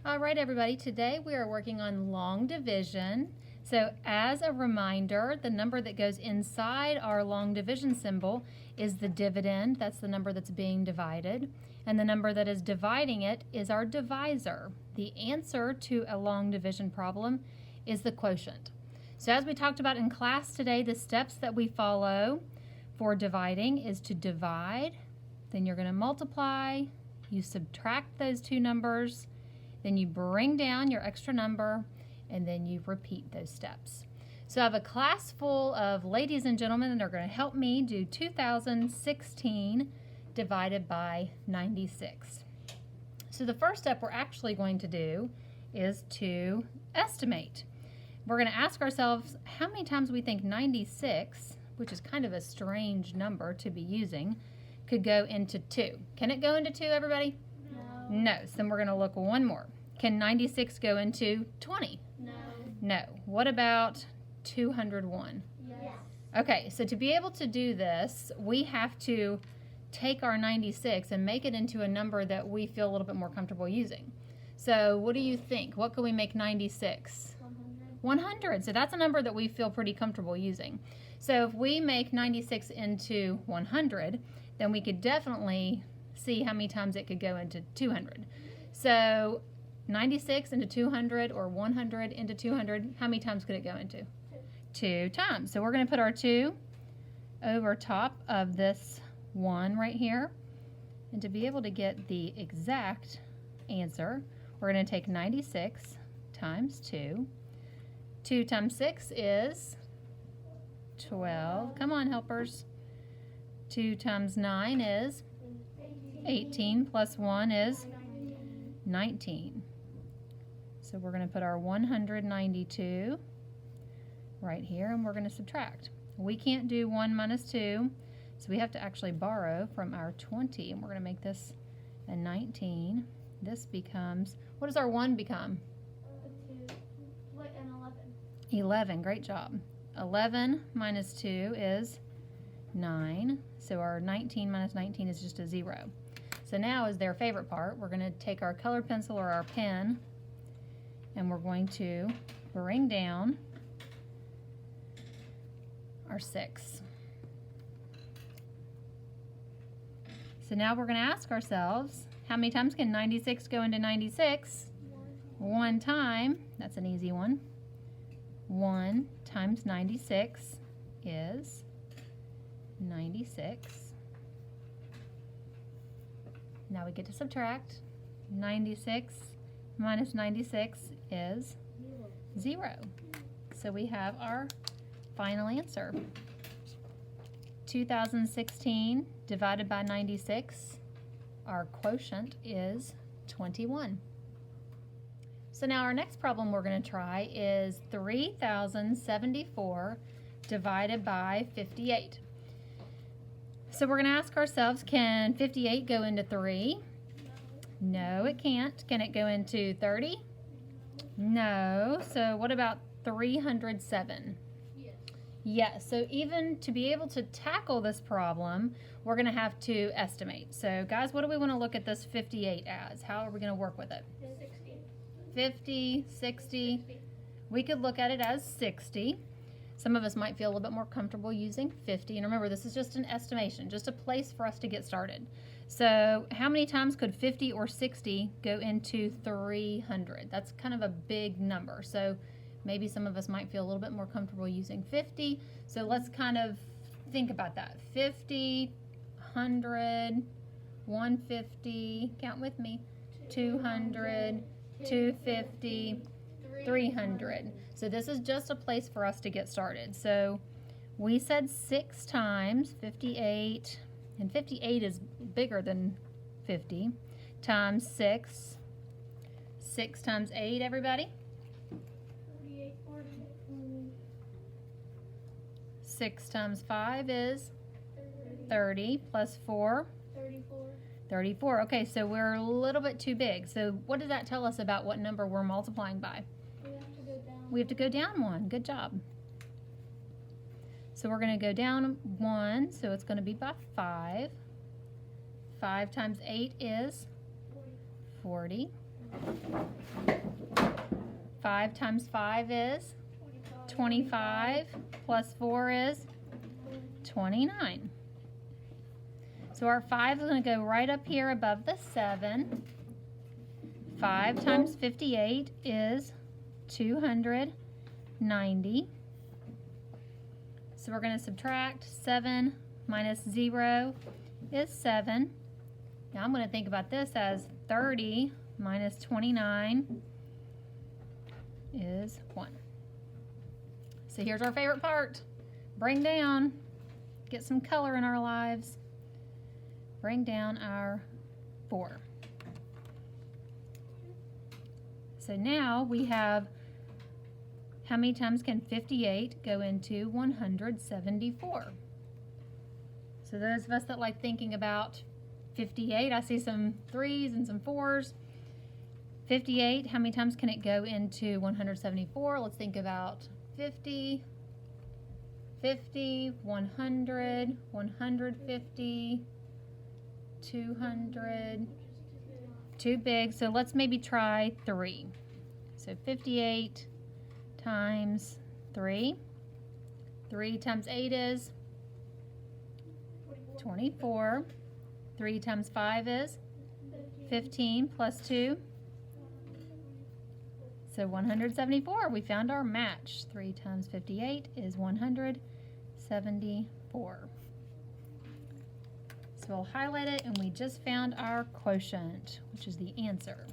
All right, everybody, today we are working on long division. So as a reminder, the number that goes inside our long division symbol is the dividend. That's the number that's being divided. And the number that is dividing it is our divisor. The answer to a long division problem is the quotient. So as we talked about in class today, the steps that we follow for dividing is to divide, then you're going to multiply, you subtract those two numbers, then you bring down your extra number, and then you repeat those steps. So I have a class full of ladies and gentlemen that are going to help me do 2016 divided by 96. So the first step we're actually going to do is to estimate. We're going to ask ourselves how many times we think 96, which is kind of a strange number to be using, could go into 2. Can it go into 2, everybody? No. So then we're going to look one more. Can 96 go into 20? No. What about 201? Yes. Okay, so to be able to do this, we have to take our 96 and make it into a number that we feel a little bit more comfortable using. So what do you think? What can we make 96? 100. So that's a number that we feel pretty comfortable using. So if we make 96 into 100, then we could definitely see how many times it could go into 200. So 96 into 200 or 100 into 200, how many times could it go into? 2 times. So we're going to put our 2 over top of this 1 right here. And to be able to get the exact answer, we're going to take 96 times 2. 2 times 6 is 12. Come on, helpers. 2 times 9 is 18 plus 1 is 19. So we're going to put our 192 right here, and we're going to subtract. We can't do 1 minus 2, so we have to actually borrow from our 20, and we're going to make this a 19. This becomes, what does our 1 become? 11. Great job. 11 minus 2 is 9. So our 19 minus 19 is just a 0. So now is their favorite part. We're going to take our colored pencil or our pen, and we're going to bring down our 6. So now we're going to ask ourselves, how many times can 96 go into 96? 1 time. That's an easy one. 1 times 96 is 96. Now we get to subtract. 96 minus 96 is 0. So we have our final answer. 2016 divided by 96, our quotient is 21. So now our next problem we're going to try is 3,074 divided by 58. So we're going to ask ourselves, can 58 go into 3? No, it can't. Can it go into 30? No. So what about 307? Yes, so even to be able to tackle this problem, we're going to have to estimate. So guys, what do we want to look at this 58 as? How are we going to work with it? 50, 60. We could look at it as 60. Some of us might feel a little bit more comfortable using 50. And remember, this is just an estimation, just a place for us to get started. So how many times could 50 or 60 go into 300? That's kind of a big number. So maybe some of us might feel a little bit more comfortable using 50. So let's kind of think about that. 50, 100, 150, count with me, 200, 250, 300. So this is just a place for us to get started. So we said 6 times 58, and 58 is bigger than 50, times 6. 6 times 8, everybody? 6 times 5 is 30, plus 4? 34. Okay, so we're a little bit too big. So what does that tell us about what number we're multiplying by? We have to go down 1. Good job. So we're going to go down 1, so it's going to be by 5. 5 times 8 is 40. 5 times 5 is 25, plus 4 is 29. So our 5 is going to go right up here above the 7. 5 times 58 is 290. So we're going to subtract 7 minus 0 is 7. Now I'm going to think about this as 30 minus 29 is 1. So here's our favorite part. Bring down. Get some color in our lives. Bring down our 4. So now we have, how many times can 58 go into 174? So those of us that like thinking about 58, I see some 3s and some 4s. 58, how many times can it go into 174? Let's think about 50, 50, 100, 150, 200, too big, so let's maybe try 3. So 58 times 3. 3 times 8 is 24. 3 times 5 is 15 plus 2. So 174. We found our match. 3 times 58 is 174. So we'll highlight it, and we just found our quotient, which is the answer.